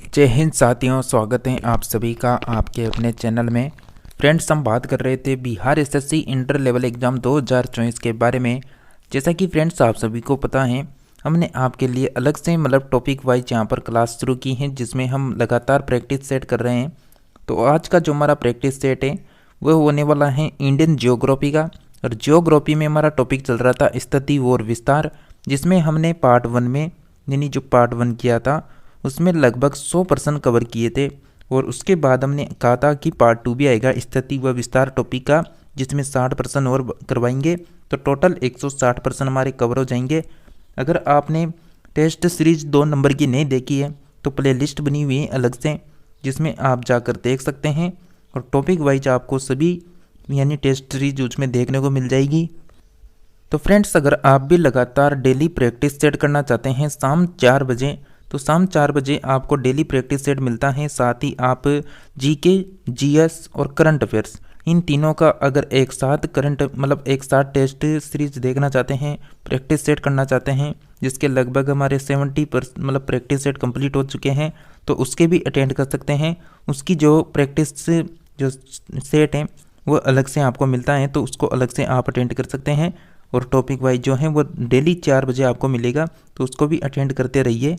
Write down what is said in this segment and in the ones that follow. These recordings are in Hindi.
जय हिंद साथियों, स्वागत है आप सभी का आपके अपने चैनल में। फ्रेंड्स, हम बात कर रहे थे Bihar SSC inter level exam 2024 के बारे में। जैसा कि फ्रेंड्स आप सभी को पता है, हमने आपके लिए अलग से टॉपिक वाइज यहाँ पर क्लास शुरू की है, जिसमें हम लगातार प्रैक्टिस सेट कर रहे हैं। तो आज का जो हमारा प्रैक्टिस सेट है वह होने वाला है इंडियन जियोग्राफी का। और जियोग्राफी में हमारा टॉपिक चल रहा था स्थिति और विस्तार, जिसमें हमने पार्ट 1 में यानी जो पार्ट 1 किया था उसमें लगभग 100% कवर किए थे। और उसके बाद हमने कहा था कि पार्ट 2 भी आएगा स्थिति व विस्तार टॉपिक का, जिसमें 60% और करवाएंगे, तो टोटल 160% हमारे कवर हो जाएंगे। अगर आपने टेस्ट सीरीज 2 नंबर की नहीं देखी है तो प्लेलिस्ट बनी हुई है अलग से, जिसमें आप जाकर देख सकते हैं। और टॉपिक वाइज आपको सभी यानी टेस्ट सीरीज उसमें देखने को मिल जाएगी। तो फ्रेंड्स, अगर आप भी लगातार डेली प्रैक्टिस सेट करना चाहते हैं शाम 4 बजे, तो शाम 4 बजे आपको डेली प्रैक्टिस सेट मिलता है। साथ ही आप जीके, जीएस और करंट अफेयर्स, इन तीनों का अगर एक साथ एक साथ टेस्ट सीरीज देखना चाहते हैं, प्रैक्टिस सेट करना चाहते हैं, जिसके लगभग हमारे 70% प्रैक्टिस सेट कंप्लीट हो चुके हैं, तो उसके भी अटेंड कर सकते हैं। उसकी जो प्रैक्टिस जो सेट है वो अलग से आपको मिलता है, तो उसको अलग से आप अटेंड कर सकते हैं। और टॉपिक वाइज जो है वो डेली 4 बजे आपको मिलेगा, तो उसको भी अटेंड करते रहिए।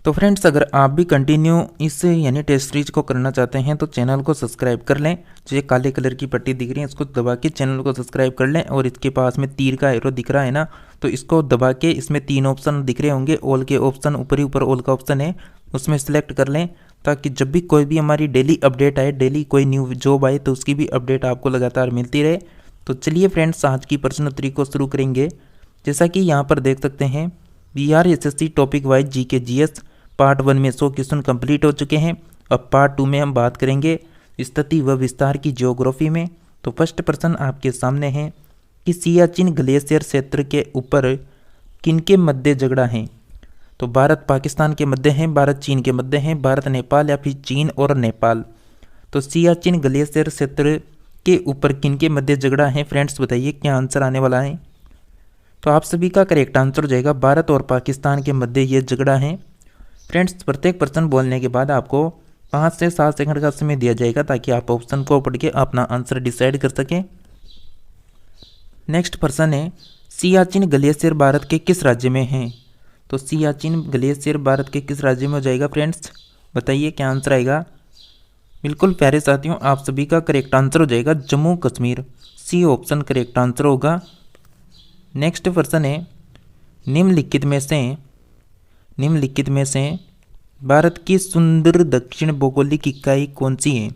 तो फ्रेंड्स, अगर आप भी कंटिन्यू इस यानी टेस्ट सीरीज को करना चाहते हैं तो चैनल को सब्सक्राइब कर लें। जो ये काले कलर की पट्टी दिख रही है इसको दबा के चैनल को सब्सक्राइब कर लें। और इसके पास में तीर का एरो दिख रहा है ना, तो इसको दबा के इसमें 3 ऑप्शन दिख रहे होंगे, ऑल के ऑप्शन, ऊपर ही ऊपर ऑल का ऑप्शन है, उसमें सिलेक्ट कर लें, ताकि जब भी कोई भी हमारी डेली अपडेट आए, डेली कोई न्यू जॉब आए, तो उसकी भी अपडेट आपको लगातार मिलती रहे। तो चलिए फ्रेंड्स, आज की प्रश्न उत्तरी को शुरू करेंगे। जैसा कि यहाँ पर देख सकते हैं, Bihar SSC topic wise GK GS part 1 में 100 क्वेश्चन कंप्लीट हो चुके हैं। अब पार्ट 2 में हम बात करेंगे स्थिति व विस्तार की ज्योग्राफी में। तो फर्स्ट प्रश्न आपके सामने है कि सियाचिन ग्लेशियर क्षेत्र के ऊपर किनके मध्य झगड़ा है। तो भारत पाकिस्तान के मध्य है, भारत चीन के मध्य है, भारत नेपाल, या फिर चीन और नेपाल। तो सियाचिन ग्लेशियर क्षेत्र के ऊपर किनके मध्य झगड़ा है फ्रेंड्स, बताइए क्या आंसर आने वाला है। तो आप सभी का करेक्ट आंसर हो जाएगा भारत और पाकिस्तान के मध्य ये झगड़ा है। फ्रेंड्स, प्रत्येक प्रश्न बोलने के बाद आपको 5 से 7 सेकंड का समय दिया जाएगा, ताकि आप ऑप्शन को पढ़ के अपना आंसर डिसाइड कर सकें। नेक्स्ट प्रश्न है, सियाचिन ग्लेशियर भारत के किस राज्य में है। तो सियाचिन ग्लेशियर भारत के किस राज्य में हो जाएगा फ्रेंड्स, बताइए क्या आंसर आएगा। बिल्कुल प्यारे साथियों, आप सभी का करेक्ट आंसर हो जाएगा Jammu Kashmir, C option correct answer होगा। नेक्स्ट प्रश्न है, निम्नलिखित में से भारत की सुंदर दक्षिण भौगोलिक इकाई कौन सी है।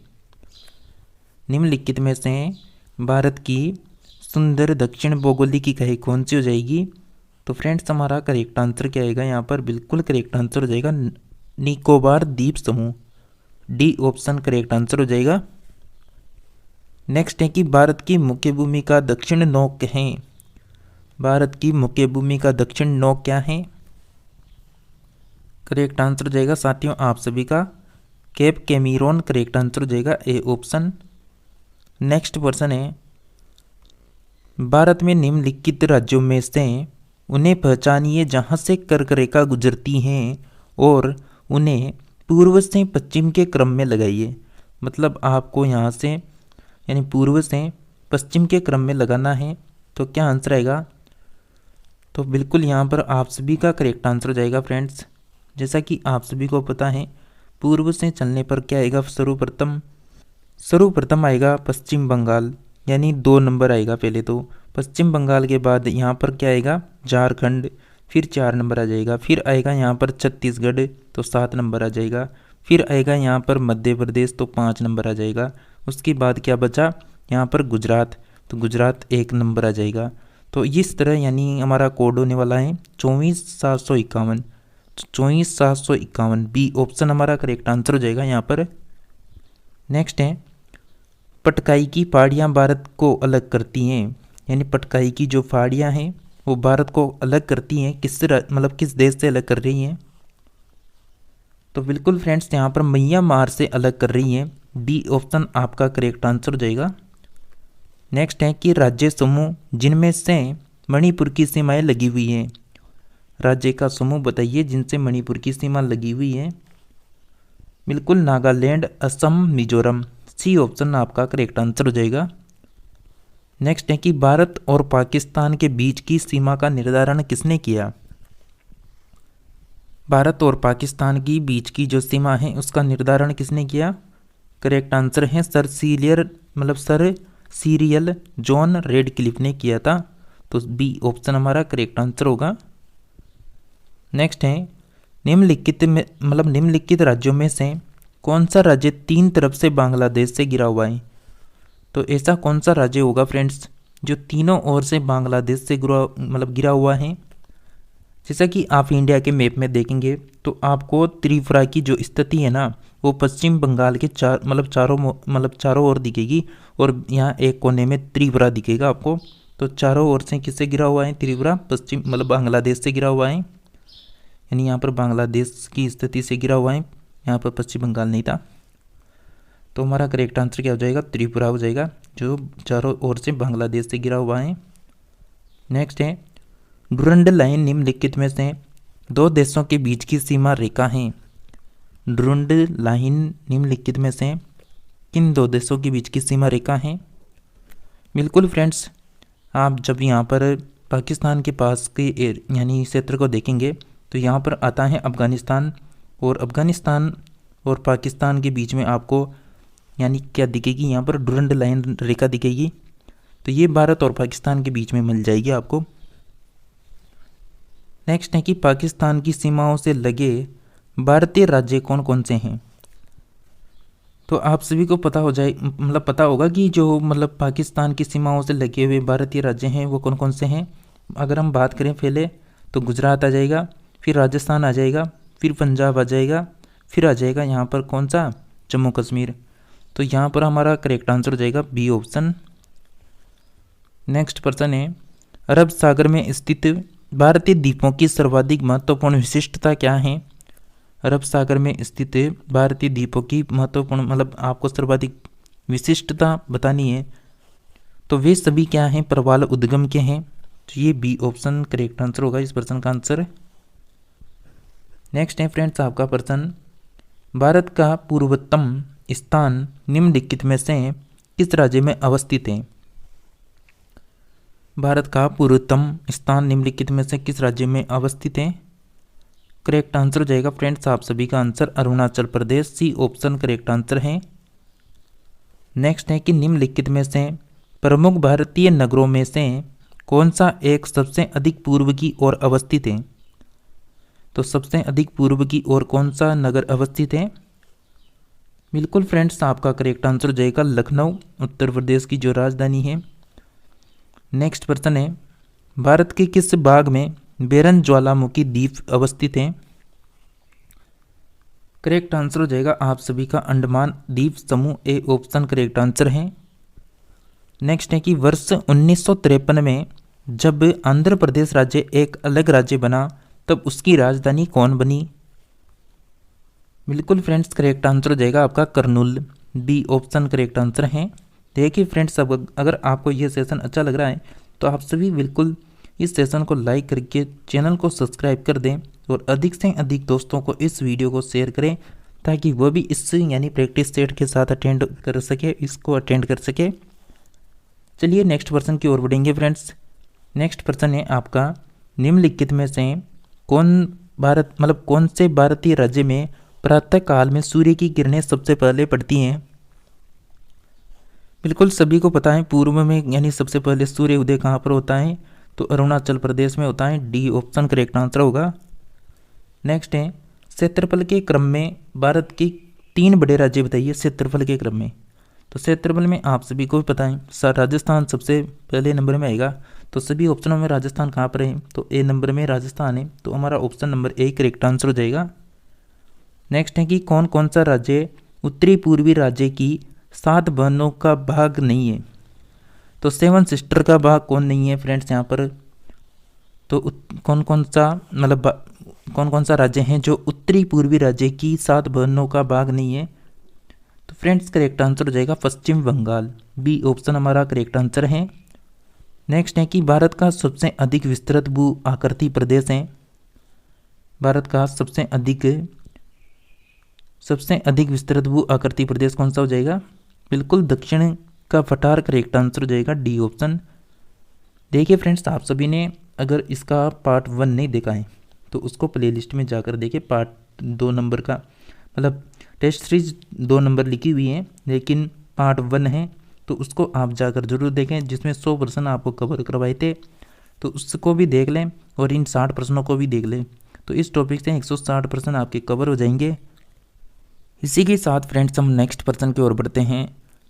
निम्नलिखित में से भारत की सुंदर दक्षिण भौगोलिक इकाई कौन सी हो जाएगी। तो फ्रेंड्स, हमारा करेक्ट आंसर क्या आएगा यहाँ पर, बिल्कुल करेक्ट आंसर हो जाएगा निकोबार द्वीप समूह, डी ऑप्शन करेक्ट आंसर हो जाएगा। नेक्स्ट है कि भारत की मुख्य भूमि का दक्षिण नौक है। भारत की मुख्य भूमि का दक्षिण नौक क्या है, करेक्ट आंसर हो जाएगा साथियों आप सभी का केप कैमरून, करेक्ट आंसर हो जाएगा ए ऑप्शन। नेक्स्ट प्रश्न है, भारत में निम्नलिखित राज्यों में से उन्हें पहचानिए जहां से कर्क रेखा गुजरती हैं और उन्हें पूर्व से पश्चिम के क्रम में लगाइए। मतलब आपको यहाँ से यानी पूर्व से पश्चिम के क्रम में लगाना है, तो क्या आंसर आएगा। तो बिल्कुल यहाँ पर आप सभी का करेक्ट आंसर हो जाएगा फ्रेंड्स। जैसा कि आप सभी को पता है, पूर्व से चलने पर क्या आएगा, सर्वप्रथम आएगा पश्चिम बंगाल, यानी 2 नंबर आएगा पहले। तो पश्चिम बंगाल के बाद यहाँ पर क्या आएगा, झारखंड, फिर 4 नंबर आ जाएगा। फिर आएगा यहाँ पर छत्तीसगढ़, तो 7 नंबर आ जाएगा। फिर आएगा यहाँ पर मध्य प्रदेश, तो 5 नंबर आ जाएगा। उसके बाद क्या बचा यहाँ पर गुजरात, तो गुजरात 1 नंबर आ जाएगा। तो इस तरह यानी हमारा कोड होने वाला है 24,751, 24,751, बी ऑप्शन हमारा करेक्ट आंसर हो जाएगा यहाँ पर। नेक्स्ट है, पटकाई की पहाड़ियाँ भारत को अलग करती हैं, यानी पटकाई की जो पहाड़ियाँ हैं वो भारत को अलग करती हैं, किस देश से अलग कर रही हैं। तो बिल्कुल फ्रेंड्स, यहाँ पर म्यांमार से अलग कर रही हैं, बी ऑप्शन आपका करेक्ट आंसर हो जाएगा। नेक्स्ट है कि राज्य समूह जिनमें से मणिपुर की सीमाएं लगी हुई हैं, राज्य का समूह बताइए जिनसे मणिपुर की सीमा लगी हुई है। बिल्कुल नागालैंड, असम, मिजोरम। सी ऑप्शन आपका करेक्ट आंसर हो जाएगा। नेक्स्ट है कि भारत और पाकिस्तान के बीच की सीमा का निर्धारण किसने किया। भारत और पाकिस्तान की बीच की जो सीमा है उसका निर्धारण किसने किया। करेक्ट आंसर है सर सीरियल जॉन रेडक्लिफ ने किया था। तो बी ऑप्शन हमारा करेक्ट आंसर होगा। नेक्स्ट है निम्नलिखित राज्यों में से कौन सा राज्य तीन तरफ से बांग्लादेश से घिरा हुआ है। तो ऐसा कौन सा राज्य होगा फ्रेंड्स जो तीनों ओर से बांग्लादेश से घिरा हुआ है। जैसा कि आप इंडिया के मैप में देखेंगे तो आपको त्रिपुरा की जो स्थिति है ना वो पश्चिम बंगाल के चारों ओर दिखेगी और यहाँ एक कोने में त्रिपुरा दिखेगा आपको। तो चारों ओर से किससे घिरा हुआ है त्रिपुरा, पश्चिम बांग्लादेश से घिरा हुआ है, यानी यहाँ पर बांग्लादेश की स्थिति से घिरा हुआ है, यहाँ पर पश्चिम बंगाल नहीं था। तो हमारा करेक्ट आंसर क्या हो जाएगा, त्रिपुरा हो जाएगा जो चारों ओर से बांग्लादेश से घिरा हुआ है। नेक्स्ट है डुरंड लाइन निम्नलिखित में से दो देशों के बीच की सीमा रेखा है। डुरंड लाइन निम्नलिखित में से किन दो देशों के बीच की सीमा रेखा है। बिल्कुल फ्रेंड्स, आप जब यहाँ पर पाकिस्तान के पास के यानी क्षेत्र को देखेंगे तो यहाँ पर आता है अफ़गानिस्तान, और अफ़गानिस्तान और पाकिस्तान के बीच में आपको यानी क्या दिखेगी, यहाँ पर डुरंड लाइन रेखा दिखेगी। तो ये भारत और पाकिस्तान के बीच में मिल जाएगी आपको। नेक्स्ट है कि पाकिस्तान की सीमाओं से लगे भारतीय राज्य कौन कौन से हैं। तो आप सभी को पता होगा कि जो पाकिस्तान की सीमाओं से लगे हुए भारतीय राज्य हैं वो कौन कौन से हैं। अगर हम बात करें पहले तो गुजरात आ जाएगा, फिर राजस्थान आ जाएगा, फिर पंजाब आ जाएगा, फिर आ जाएगा यहाँ पर कौन सा, जम्मू कश्मीर। तो यहाँ पर हमारा करेक्ट आंसर हो जाएगा बी ऑप्शन। नेक्स्ट प्रश्न है अरब सागर में स्थित भारतीय द्वीपों की सर्वाधिक महत्वपूर्ण विशिष्टता क्या है। अरब सागर में स्थित भारतीय द्वीपों की महत्वपूर्ण आपको सर्वाधिक विशिष्टता बतानी है तो वे सभी क्या हैं, प्रवाल उद्गम के हैं। तो ये बी ऑप्शन करेक्ट आंसर होगा इस प्रश्न का आंसर। नेक्स्ट है फ्रेंड्स आपका प्रश्न भारत का पूर्वोत्तम स्थान निम्नलिखित में से किस राज्य में अवस्थित है। भारत का पूर्वोत्तम स्थान निम्नलिखित में से किस राज्य में अवस्थित है। करेक्ट आंसर हो जाएगा फ्रेंड्स आप सभी का आंसर अरुणाचल प्रदेश, सी ऑप्शन करेक्ट आंसर है। नेक्स्ट है कि निम्नलिखित में से प्रमुख भारतीय नगरों में से कौन सा एक सबसे अधिक पूर्व की ओर अवस्थित है। तो सबसे अधिक पूर्व की ओर कौन सा नगर अवस्थित है। बिल्कुल फ्रेंड्स आपका करेक्ट आंसर हो जाएगा लखनऊ, उत्तर प्रदेश की जो राजधानी है। नेक्स्ट प्रश्न है भारत के किस भाग में बेरन ज्वालामुखी द्वीप अवस्थित है। करेक्ट आंसर हो जाएगा आप सभी का अंडमान द्वीप समूह, ए ऑप्शन करेक्ट आंसर है। नेक्स्ट है कि वर्ष 1953 में जब आंध्र प्रदेश राज्य एक अलग राज्य बना तब उसकी राजधानी कौन बनी। बिल्कुल फ्रेंड्स करेक्ट आंसर हो जाएगा आपका Kurnool, B option correct answer है। देखिए फ्रेंड्स अगर आपको यह सेशन अच्छा लग रहा है तो आप सभी बिल्कुल इस सेशन को लाइक करके चैनल को सब्सक्राइब कर दें और अधिक से अधिक दोस्तों को इस वीडियो को शेयर करें ताकि वह भी इस यानी प्रैक्टिस सेट के साथ अटेंड कर सके। चलिए नेक्स्ट प्रश्न की ओर बढ़ेंगे फ्रेंड्स। नेक्स्ट प्रश्न है आपका निम्नलिखित में से कौन से भारतीय राज्य में प्रातः काल में सूर्य की किरणें सबसे पहले पड़ती हैं। बिल्कुल सभी को पता है पूर्व में यानी सबसे पहले सूर्य उदय कहाँ पर होता है, तो अरुणाचल प्रदेश में होता है, डी ऑप्शन करेक्ट आंसर होगा। नेक्स्ट है क्षेत्रफल के क्रम में भारत के 3 बड़े राज्य बताइए क्षेत्रफल के क्रम में। तो क्षेत्रफल में आप सभी को पता है राजस्थान सबसे पहले नंबर में आएगा। तो सभी ऑप्शनों में राजस्थान कहाँ पर है, तो ए नंबर में राजस्थान है, तो हमारा option number A correct answer हो जाएगा। नेक्स्ट है कि कौन कौन सा राज्य उत्तरी पूर्वी राज्य की 7 बहनों का भाग नहीं है। तो 7 सिस्टर का भाग कौन नहीं है फ्रेंड्स यहाँ पर, तो कौन कौन सा राज्य हैं जो उत्तरी पूर्वी राज्य की 7 बहनों का भाग नहीं है। तो फ्रेंड्स करेक्ट आंसर हो जाएगा पश्चिम बंगाल, बी ऑप्शन हमारा करेक्ट आंसर है। नेक्स्ट है कि भारत का सबसे अधिक विस्तृत भू आकृति प्रदेश है। भारत का सबसे अधिक विस्तृत भू आकृति प्रदेश कौन सा हो जाएगा? बिल्कुल दक्षिण का पठार करेक्ट आंसर हो जाएगा, डी ऑप्शन। देखिए फ्रेंड्स, आप सभी ने अगर इसका पार्ट 1 नहीं देखा है तो उसको प्लेलिस्ट में जाकर देखिए। पार्ट 2 नंबर का मतलब टेस्ट सीरीज 2 नंबर लिखी हुई है, लेकिन पार्ट 1 है तो उसको आप जाकर जरूर देखें, जिसमें 100% आपको कवर करवाए थे, तो उसको भी देख लें और इन 60 प्रश्नों को भी देख लें। तो इस टॉपिक से 160% आपके कवर हो जाएंगे। इसी के साथ फ्रेंड्स हम नेक्स्ट पर्सन की ओर बढ़ते हैं।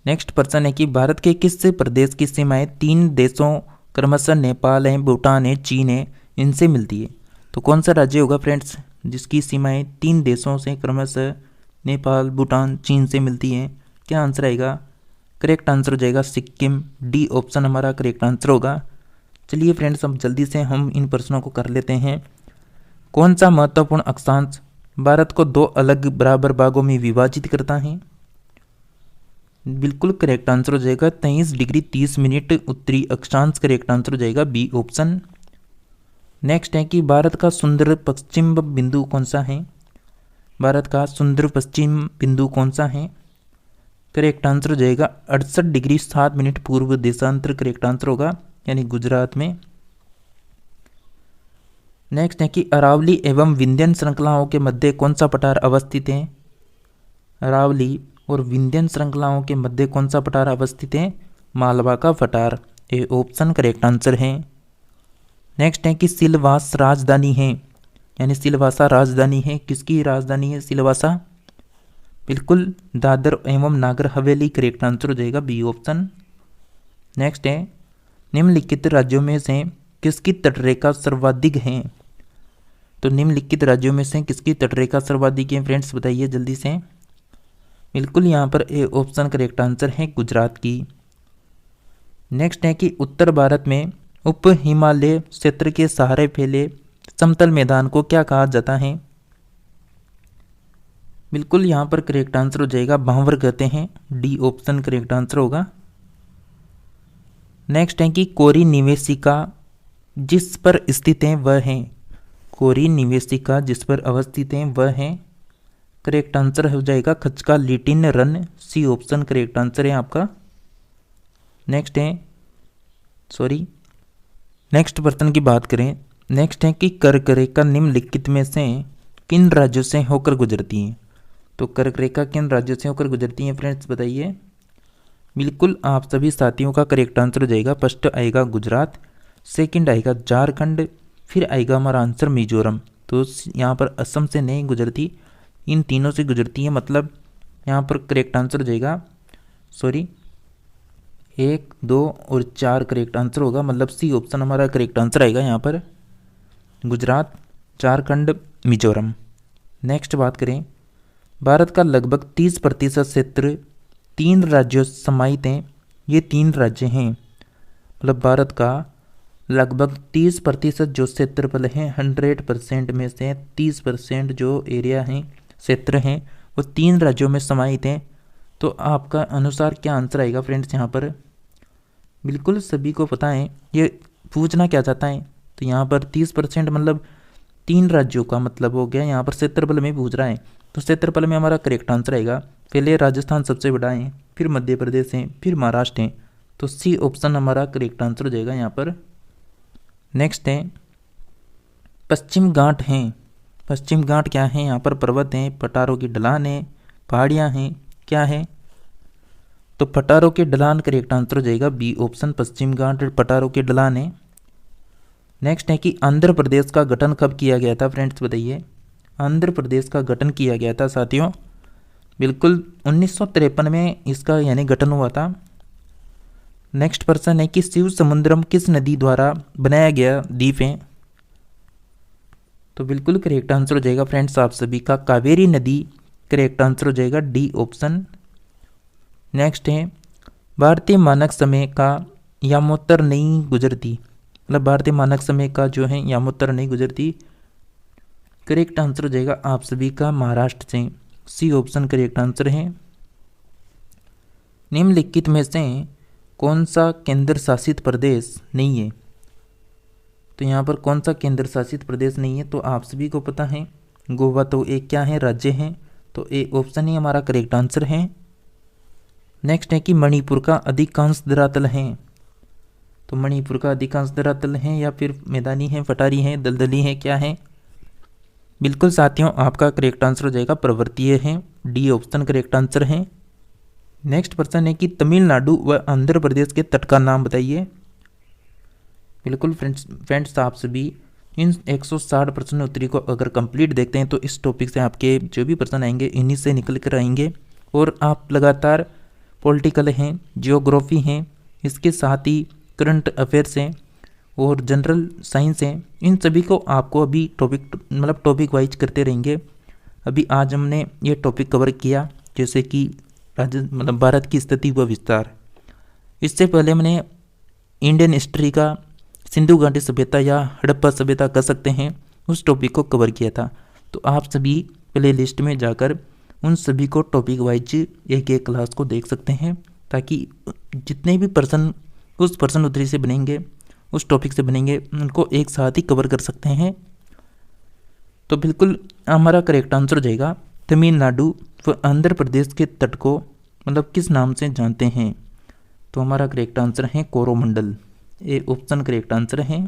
नेक्स्ट पर्सन है कि भारत के किस प्रदेश की सीमाएं 3 देशों क्रमशः नेपाल है, भूटान है, चीन है, इनसे मिलती है? तो कौन सा राज्य होगा फ्रेंड्स जिसकी सीमाएं 3 देशों से क्रमशः नेपाल, भूटान, चीन से मिलती हैं? क्या आंसर आएगा? करेक्ट आंसर हो जाएगा सिक्किम, डी ऑप्शन हमारा करेक्ट आंसर होगा। चलिए फ्रेंड्स, अब जल्दी से हम इन प्रश्नों को कर लेते हैं। कौन सा महत्वपूर्ण अक्षांश भारत को 2 अलग बराबर भागों में विभाजित करता है? बिल्कुल करेक्ट आंसर हो जाएगा 23 डिग्री 30 मिनट उत्तरी अक्षांश, करेक्ट आंसर हो जाएगा बी ऑप्शन। नेक्स्ट है कि भारत का सुंदर पश्चिम बिंदु कौन सा है? भारत का सुंदर पश्चिम बिंदु कौन सा है? करेक्ट आंसर हो जाएगा 68 डिग्री 7 मिनट पूर्व देशांतर, करेक्ट आंसर होगा, यानी गुजरात में। नेक्स्ट है कि अरावली एवं विंध्यन श्रृंखलाओं के मध्य कौन सा पठार अवस्थित है? अरावली और विंध्यन श्रृंखलाओं के मध्य कौन सा पठार अवस्थित है? मालवा का पठार, ए ऑप्शन करेक्ट आंसर है। नेक्स्ट है कि सिलवास राजधानी है, यानी सिलवासा राजधानी है, किसकी राजधानी है सिलवासा? बिल्कुल दादर एवं नागर हवेली, करेक्ट आंसर हो जाएगा बी ऑप्शन। नेक्स्ट है निम्नलिखित राज्यों में से किसकी तटरेखा सर्वाधिक है? तो निम्नलिखित राज्यों में से किसकी तटरेखा सर्वाधिक है फ्रेंड्स, बताइए जल्दी से। बिल्कुल यहाँ पर ए ऑप्शन करेक्ट आंसर है, गुजरात की। नेक्स्ट है कि उत्तर भारत में उप हिमालय क्षेत्र के सहारे फैले समतल मैदान को क्या कहा जाता है? बिल्कुल यहाँ पर करेक्ट आंसर हो जाएगा भांवर कहते हैं, डी ऑप्शन करेक्ट आंसर होगा। नेक्स्ट है कि कोरी निवेशिका जिस पर स्थित है वह है? कोरी निवेशिका जिस पर अवस्थित है वह है? करेक्ट आंसर हो जाएगा खचका little Rann, C option correct answer है आपका। नेक्स्ट पर्सन की बात करें। नेक्स्ट है कि कर्क रेखा निम्नलिखित में से किन राज्यों से होकर गुजरती है? तो कर्क रेखा किन राज्यों से होकर गुजरती है फ्रेंड्स, बताइए। बिल्कुल आप सभी साथियों का करेक्ट आंसर हो जाएगा। फर्स्ट आएगा गुजरात, सेकंड आएगा झारखंड, फिर आएगा हमारा आंसर मिजोरम। तो यहाँ पर असम से नहीं गुजरती, इन तीनों से गुजरती है, मतलब यहाँ पर करेक्ट आंसर हो जाएगा 1, 2 और 4 करेक्ट आंसर होगा, मतलब सी ऑप्शन हमारा करेक्ट आंसर आएगा यहाँ पर, गुजरात, झारखंड, मिजोरम। नेक्स्ट बात करें, भारत का लगभग 30% क्षेत्र 3 राज्यों समाहित हैं। ये 3 राज्य हैं, मतलब भारत का लगभग 30% जो क्षेत्रफल है 100% में से 30% जो एरिया है, क्षेत्र हैं, वो 3 राज्यों में समाहित हैं। तो आपका अनुसार क्या आंसर आएगा फ्रेंड्स यहाँ पर? बिल्कुल सभी को पता है ये पूछना क्या चाहता है। तो यहाँ पर 30% मतलब 3 राज्यों का मतलब हो गया, यहाँ पर क्षेत्रफल में पूछ रहा है, तो क्षेत्रफल में हमारा करेक्ट आंसर आएगा। पहले राजस्थान सबसे बड़ा है, फिर मध्य प्रदेश है, फिर महाराष्ट्र है, तो सी ऑप्शन हमारा करेक्ट आंसर हो जाएगा यहाँ पर। नेक्स्ट है पश्चिम घाट हैं। पश्चिम घाट क्या है? यहाँ पर पर्वत हैं, पठारों की ढलान है, पहाड़ियाँ हैं, क्या है? तो पठारों के ढलान करेक्ट आंसर हो जाएगा बी ऑप्शन, पश्चिम घाट पठारों के ढलान है। नेक्स्ट है कि आंध्र प्रदेश का गठन कब किया गया था फ्रेंड्स, बताइए। आंध्र प्रदेश का गठन किया गया था साथियों, बिल्कुल 1953 में इसका यानी गठन हुआ था। नेक्स्ट पर्सन है कि शिव समुद्रम किस नदी द्वारा बनाया गया द्वीप है? तो बिल्कुल करेक्ट आंसर हो जाएगा फ्रेंड्स आप सभी का कावेरी नदी, करेक्ट आंसर हो जाएगा डी ऑप्शन। नेक्स्ट है भारतीय मानक समय का यामोत्तर नहीं गुजरती, मतलब भारतीय मानक समय का जो है यामोत्तर नहीं गुजरती, करेक्ट आंसर हो जाएगा आप सभी का महाराष्ट्र से, सी ऑप्शन करेक्ट आंसर है। निम्नलिखित में से कौन सा केंद्र शासित प्रदेश नहीं है? तो यहाँ पर कौन सा केंद्र शासित प्रदेश नहीं है, तो आप सभी को पता है गोवा तो एक क्या है, राज्य है, तो ए ऑप्शन ही हमारा करेक्ट आंसर है। नेक्स्ट है कि मणिपुर का अधिकांश धरातल है, तो मणिपुर का अधिकांश धरातल है या फिर मैदानी है, पठारी है, दलदली है, क्या है? बिल्कुल साथियों, आपका करेक्ट आंसर हो जाएगा पर्वतीय है, डी ऑप्शन करेक्ट आंसर है। नेक्स्ट प्रश्न है कि तमिलनाडु व आंध्र प्रदेश के तट का नाम बताइए। बिल्कुल फ्रेंड्स आप सभी इन 160 प्रश्न उत्तरी को अगर कंप्लीट देखते हैं तो इस टॉपिक से आपके जो भी प्रश्न आएंगे इन्हीं से निकल कर आएंगे। और आप लगातार पॉलिटिकल हैं, जियोग्राफी हैं, इसके साथ ही करंट अफेयर्स हैं और जनरल साइंस हैं, इन सभी को आपको अभी टॉपिक वाइज करते रहेंगे। अभी आज हमने ये टॉपिक कवर किया जैसे कि भारत की स्थिति व विस्तार। इससे पहले हमने इंडियन हिस्ट्री का सिंधु घाटी सभ्यता या हड़प्पा सभ्यता कह सकते हैं, उस टॉपिक को कवर किया था। तो आप सभी प्ले लिस्ट में जाकर उन सभी को टॉपिक वाइज एक एक क्लास को देख सकते हैं, ताकि जितने भी पर्सन उस पर्सन उत्तरी से बनेंगे, उस टॉपिक से बनेंगे, उनको एक साथ ही कवर कर सकते हैं। तो बिल्कुल हमारा करेक्ट आंसर हो जाएगा तमिलनाडु व आंध्र प्रदेश के तट को किस नाम से जानते हैं, तो हमारा करेक्ट आंसर है Coromandel, A option correct answer है।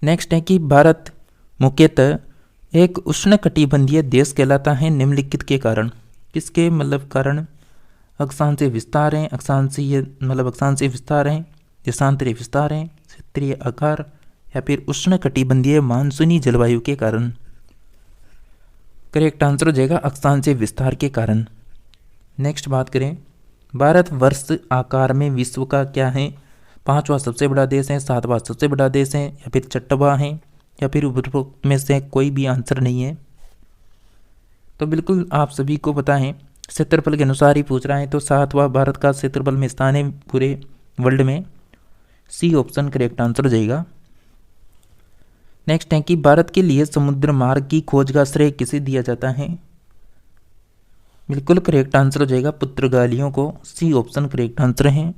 नेक्स्ट है कि भारत मुख्यतः एक उष्णकटिबंधीय देश कहलाता है निम्नलिखित के कारण। किसके कारण? अक्षांशीय विस्तार है, अक्षांशीय विस्तार है, देशांतरीय विस्तार है, क्षेत्रीय आकार या फिर उष्णकटिबंधीय मानसूनी जलवायु के कारण। करेक्ट आंसर हो जाएगा अक्षांशीय विस्तार के कारण। नेक्स्ट बात करें, भारत वर्ष आकार में विश्व का क्या है? 5वां सबसे बड़ा देश है, 7वां सबसे बड़ा देश है, या फिर 6वां है, या फिर उपरोक्त में से कोई भी आंसर नहीं है। तो बिल्कुल आप सभी को पता है, क्षेत्रफल के अनुसार ही पूछ रहा है, तो 7वां भारत का क्षेत्रफल में स्थान है पूरे वर्ल्ड में, सी ऑप्शन करेक्ट आंसर हो जाएगा। नेक्स्ट है कि भारत के लिए समुद्र मार्ग की खोज का श्रेय किसे दिया जाता है? बिल्कुल करेक्ट आंसर हो जाएगा पुर्तगालियों को, सी ऑप्शन करेक्ट आंसर है।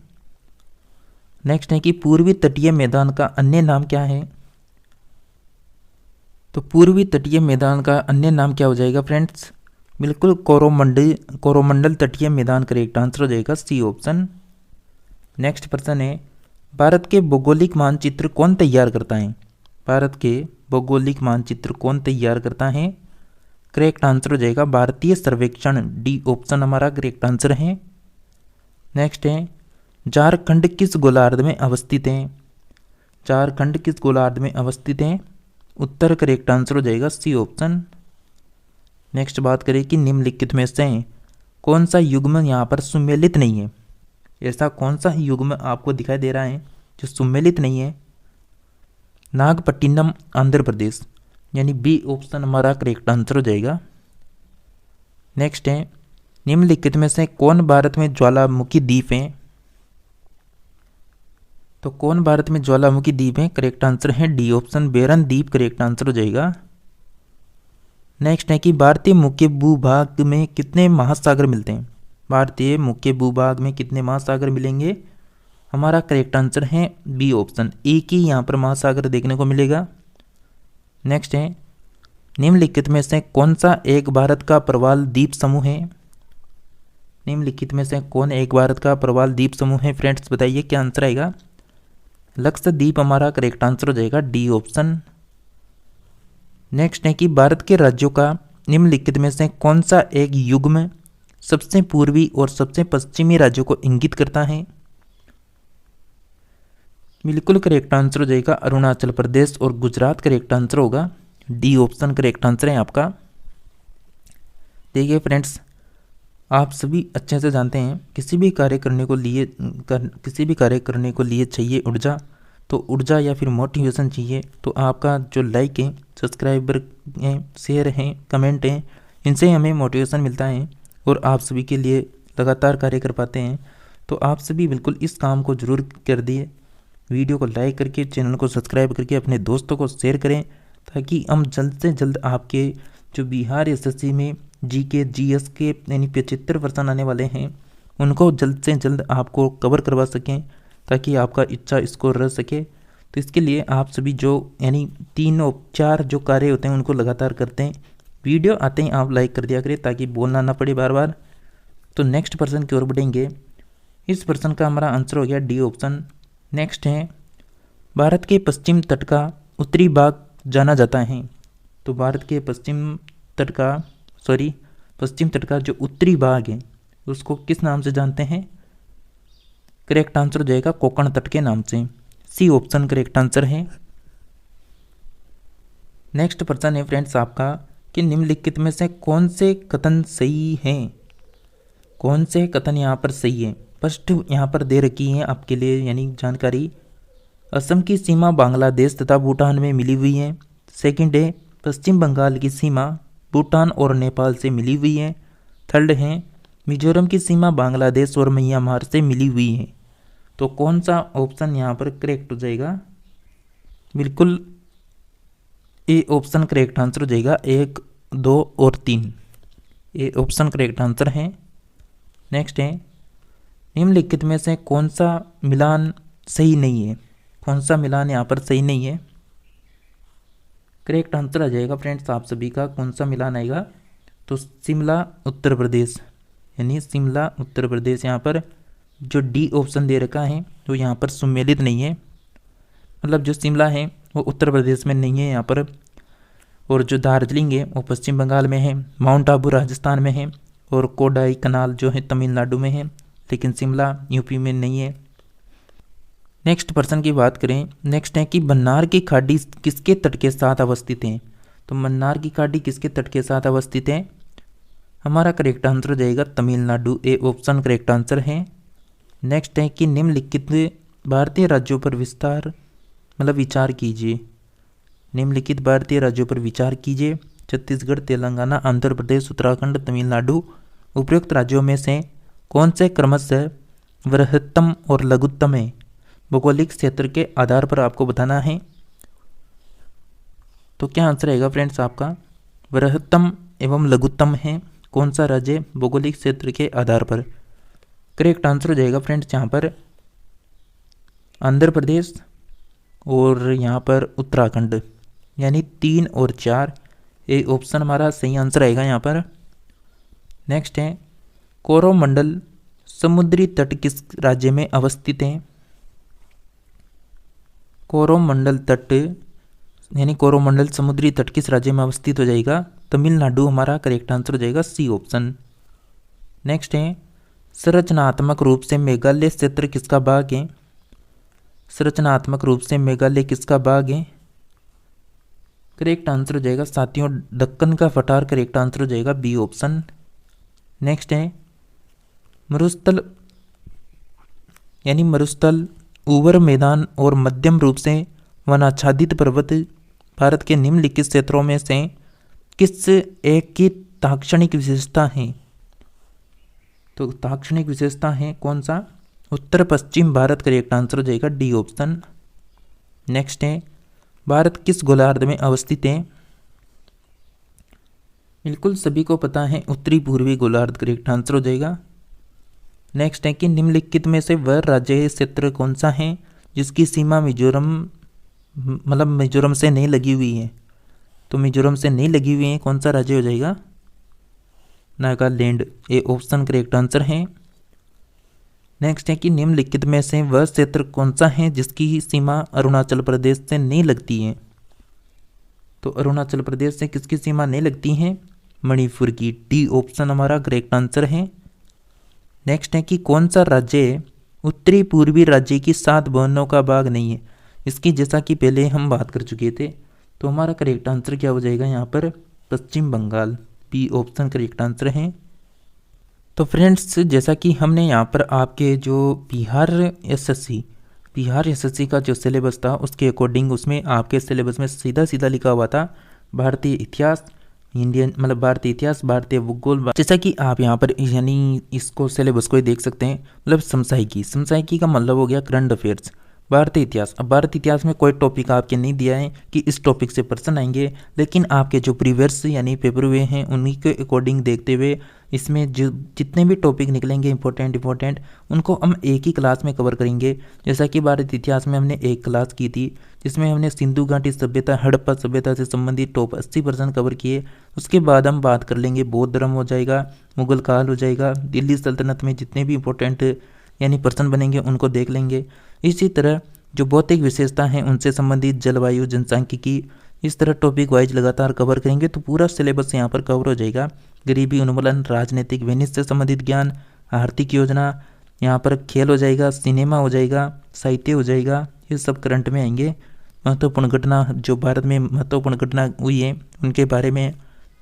नेक्स्ट है कि पूर्वी तटीय मैदान का अन्य नाम क्या है? तो पूर्वी तटीय मैदान का अन्य नाम क्या हो जाएगा फ्रेंड्स? बिल्कुल कोरोमंडल तटीय मैदान करेक्ट आंसर हो जाएगा, सी ऑप्शन। नेक्स्ट प्रश्न है, भारत के भौगोलिक मानचित्र कौन तैयार करता है? भारत के भौगोलिक मानचित्र कौन तैयार करता है? करेक्ट आंसर हो जाएगा भारतीय सर्वेक्षण, डी ऑप्शन हमारा करेक्ट आंसर है। नेक्स्ट है, झारखंड किस गोलार्ध में अवस्थित है? झारखंड किस गोलार्ध में अवस्थित है? उत्तर करेक्ट आंसर हो जाएगा, सी ऑप्शन। नेक्स्ट बात करें कि निम्नलिखित में से कौन सा युग्म यहाँ पर सुमेलित नहीं है? ऐसा कौन सा युग्म आपको दिखाई दे रहा है जो सुमेलित नहीं है? नागपट्टिनम आंध्र प्रदेश, यानी बी ऑप्शन हमारा करेक्ट आंसर हो जाएगा। नेक्स्ट है, निम्नलिखित में से कौन भारत में ज्वालामुखी द्वीप है? तो कौन भारत में ज्वालामुखी द्वीप है? करेक्ट आंसर है डी ऑप्शन बेरन द्वीप, करेक्ट आंसर हो जाएगा। नेक्स्ट है कि भारतीय मुख्य भूभाग में कितने महासागर मिलते हैं? भारतीय मुख्य भूभाग में कितने महासागर मिलेंगे? हमारा करेक्ट आंसर है बी ऑप्शन, एक ही यहाँ पर महासागर देखने को मिलेगा। नेक्स्ट है, निम्नलिखित में से कौन सा एक भारत का प्रवाल द्वीप समूह है? निम्नलिखित में से कौन एक भारत का प्रवाल द्वीप समूह है? फ्रेंड्स बताइए क्या आंसर आएगा? लक्षद्वीप हमारा करेक्ट आंसर हो जाएगा, डी ऑप्शन। नेक्स्ट है कि भारत के राज्यों का निम्नलिखित में से कौन सा एक युग्म सबसे पूर्वी और सबसे पश्चिमी राज्यों को इंगित करता है? बिल्कुल करेक्ट आंसर हो जाएगा अरुणाचल प्रदेश और गुजरात, करेक्ट आंसर होगा, डी ऑप्शन करेक्ट आंसर है आपका। देखिए फ्रेंड्स, आप सभी अच्छे से जानते हैं किसी भी कार्य करने को लिए चाहिए ऊर्जा, तो ऊर्जा या फिर मोटिवेशन चाहिए, तो आपका जो लाइक है, सब्सक्राइबर हैं, शेयर हैं, कमेंट हैं, इनसे हमें मोटिवेशन मिलता है और आप सभी के लिए लगातार कार्य कर पाते हैं। तो आप सभी बिल्कुल इस काम को जरूर कर दिए, वीडियो को लाइक करके, चैनल को सब्सक्राइब करके अपने दोस्तों को शेयर करें, ताकि हम जल्द से जल्द आपके जो बिहार एसएससी में जीके जीएस के यानी 75 प्रश्न आने वाले हैं, उनको जल्द से जल्द आपको कवर करवा सकें, ताकि आपका इच्छा स्कोर रह सके। तो इसके लिए आप सभी जो यानी 3-4 जो कार्य होते हैं उनको लगातार करते हैं। वीडियो आते ही आप लाइक कर दिया करें ताकि बोलना ना पड़े बार बार। तो नेक्स्ट पर्सन की ओर बढ़ेंगे। इस पर्सन का हमारा आंसर हो गया डी ऑप्शन। नेक्स्ट है, भारत के पश्चिम तट का उत्तरी भाग जाना जाता है। तो भारत के पश्चिम तट का जो उत्तरी भाग है उसको किस नाम से जानते हैं? करेक्ट आंसर हो जाएगा कोंकण तट के नाम से। सी ऑप्शन करेक्ट आंसर है। नेक्स्ट पर्सन है फ्रेंड्स आपका कि निम्नलिखित में से कौन से कथन सही हैं? कौन से कथन यहाँ पर सही है? फर्स्ट यहाँ पर दे रखी है आपके लिए यानी जानकारी, असम की सीमा बांग्लादेश तथा भूटान में मिली हुई है। सेकंड है, पश्चिम बंगाल की सीमा भूटान और नेपाल से मिली हुई है। थर्ड है, मिजोरम की सीमा बांग्लादेश और म्यांमार से मिली हुई है। तो कौन सा ऑप्शन यहाँ पर करेक्ट हो जाएगा? बिल्कुल ए ऑप्शन करेक्ट आंसर हो जाएगा। 1, 2 और 3 ए ऑप्शन करेक्ट आंसर है। नेक्स्ट है, निम्नलिखित में से कौन सा मिलान सही नहीं है? कौन सा मिलान यहाँ पर सही नहीं है? करेक्ट आंसर आ जाएगा फ्रेंड्स आप सभी का। कौन सा मिलान आएगा? तो शिमला उत्तर प्रदेश, यानी शिमला उत्तर प्रदेश यहाँ पर जो डी ऑप्शन दे रखा है तो यहाँ पर सम्मिलित नहीं है। मतलब जो शिमला है वो उत्तर प्रदेश में नहीं है यहाँ पर, और जो दार्जिलिंग है वो पश्चिम बंगाल में है, माउंट आबू राजस्थान में है, और कोडाई कनाल जो है तमिलनाडु में है, लेकिन शिमला यूपी में नहीं है। नेक्स्ट पर्सन की बात करें। नेक्स्ट है कि मन्नार की खाड़ी किसके तट के साथ अवस्थित है? तो मन्नार की खाड़ी किसके तट के साथ अवस्थित है? हमारा करेक्ट आंसर हो जाएगा Tamil Nadu. A option correct answer है। नेक्स्ट है कि निम्नलिखित भारतीय राज्यों पर विचार कीजिए। निम्नलिखित भारतीय राज्यों पर विचार कीजिए। छत्तीसगढ़, तेलंगाना, आंध्र प्रदेश, उत्तराखंड, तमिलनाडु। उपयुक्त राज्यों में से कौन से क्रमशः वृहत्तम और लघुत्तम है? भौगोलिक क्षेत्र के आधार पर आपको बताना है। तो क्या आंसर रहेगा फ्रेंड्स आपका? वृहत्तम एवं लघुत्तम है कौन सा राज्य? भौगोलिक क्षेत्र के आधार पर। करेक्ट आंसर हो जाएगा फ्रेंड्स यहाँ पर आंध्र प्रदेश और यहाँ पर उत्तराखंड, यानी 3 और 4 ए ऑप्शन हमारा सही आंसर आएगा यहाँ पर। नेक्स्ट है, कोरोमंडल समुद्री तट किस राज्य में अवस्थित है? कोरोमंडल तट यानी कोरोमंडल समुद्री तट किस राज्य में अवस्थित हो जाएगा? तमिलनाडु हमारा करेक्ट आंसर हो जाएगा। C option. नेक्स्ट है, संरचनात्मक रूप से मेघालय क्षेत्र किसका भाग है? संरचनात्मक रूप से मेघालय किसका भाग है? करेक्ट आंसर हो जाएगा साथियों दक्कन का पठार करेक्ट आंसर हो जाएगा। B option. नेक्स्ट है, मरुस्थल यानी मरुस्थल उर्वर मैदान और मध्यम रूप से वनाच्छादित पर्वत भारत के निम्नलिखित क्षेत्रों में से किस एक की ताक्षणिक विशेषता है? तो ताक्षणिक विशेषता है कौन सा? उत्तर पश्चिम भारत करेक्ट आंसर हो जाएगा। D option. नेक्स्ट है, भारत किस गोलार्ध में अवस्थित है? बिल्कुल सभी को पता है उत्तरी पूर्वी गोलार्ध करेक्ट आंसर हो जाएगा। नेक्स्ट है कि निम्नलिखित में से वह राज्य क्षेत्र कौन सा है जिसकी सीमा मिजोरम से नहीं लगी हुई है? तो मिजोरम से नहीं लगी हुई है कौन सा राज्य हो जाएगा? Nagaland. A option correct answer है। नेक्स्ट है कि निम्नलिखित में से वह क्षेत्र कौन सा है जिसकी सीमा अरुणाचल प्रदेश से नहीं लगती है? तो अरुणाचल प्रदेश से किसकी सीमा नहीं लगती है? मणिपुर की। डी ऑप्शन हमारा करेक्ट आंसर है। नेक्स्ट है कि कौन सा राज्य उत्तरी पूर्वी राज्य की 7 बहनों का भाग नहीं है? इसकी जैसा कि पहले हम बात कर चुके थे, तो हमारा करेक्ट आंसर क्या हो जाएगा यहाँ पर? Paschim Bangal. B option correct answer है। तो फ्रेंड्स जैसा कि हमने यहाँ पर आपके जो बिहार एसएससी का जो सिलेबस था उसके अकॉर्डिंग उसमें आपके सिलेबस में सीधा सीधा लिखा हुआ था भारतीय इतिहास, भारतीय भूगोल। जैसा कि आप यहाँ पर यानी इसको सिलेबस को ही देख सकते हैं। मतलब समसामयिकी का मतलब हो गया करंट अफेयर्स। भारतीय इतिहास। अब भारतीय इतिहास में कोई टॉपिक आपके नहीं दिया है कि इस टॉपिक से प्रश्न आएंगे, लेकिन आपके जो प्रीवियस यानी पेपर हुए हैं उन्हीं के अकॉर्डिंग देखते हुए इसमें जो जितने भी टॉपिक निकलेंगे इंपॉर्टेंट उनको हम एक ही क्लास में कवर करेंगे। जैसा कि भारतीय इतिहास में हमने एक क्लास की थी जिसमें हमने सिंधु घाटी सभ्यता, हड़प्पा सभ्यता से संबंधित टॉप 80% कवर किए। उसके बाद हम बात कर लेंगे बौद्ध धर्म हो जाएगा, मुगल काल हो जाएगा, दिल्ली सल्तनत में जितने भी इंपॉर्टेंट यानी प्रश्न बनेंगे उनको देख लेंगे। इसी तरह जो भौतिक विशेषता हैं उनसे संबंधित जलवायु, जनसांख्यिकी, इस तरह टॉपिक वाइज लगातार कवर करेंगे तो पूरा सिलेबस यहाँ पर कवर हो जाएगा। गरीबी उन्मूलन, राजनीतिक वेनिस से संबंधित ज्ञान, आर्थिक योजना, यहाँ पर खेल हो जाएगा, सिनेमा हो जाएगा, साहित्य हो जाएगा, ये सब करंट में आएंगे। महत्वपूर्ण घटना जो भारत में महत्वपूर्ण घटना हुई है उनके बारे में,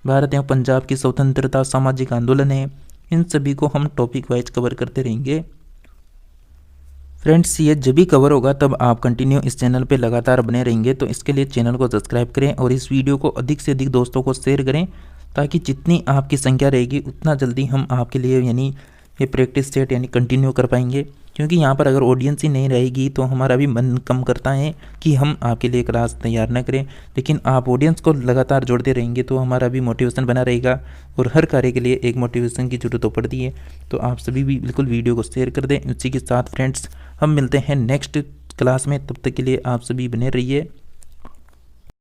भारत एवं पंजाब की स्वतंत्रता, सामाजिक आंदोलन है, इन सभी को हम टॉपिक वाइज कवर करते रहेंगे। फ्रेंड्स ये जब भी कवर होगा तब आप कंटिन्यू इस चैनल पे लगातार बने रहेंगे, तो इसके लिए चैनल को सब्सक्राइब करें और इस वीडियो को अधिक से अधिक दोस्तों को शेयर करें, ताकि जितनी आपकी संख्या रहेगी उतना जल्दी हम आपके लिए यानी ये प्रैक्टिस सेट यानी कंटिन्यू कर पाएंगे। क्योंकि यहाँ पर अगर ऑडियंस ही नहीं रहेगी तो हमारा भी मन कम करता है कि हम आपके लिए क्लास तैयार न करें, लेकिन आप ऑडियंस को लगातार जोड़ते रहेंगे तो हमारा भी मोटिवेशन बना रहेगा। और हर कार्य के लिए एक मोटिवेशन की ज़रूरत तो पड़ती है, तो आप सभी भी बिल्कुल वीडियो को शेयर कर दें। उसी के साथ फ्रेंड्स हम मिलते हैं नेक्स्ट क्लास में, तब तक के लिए आप सभी बने रहिए।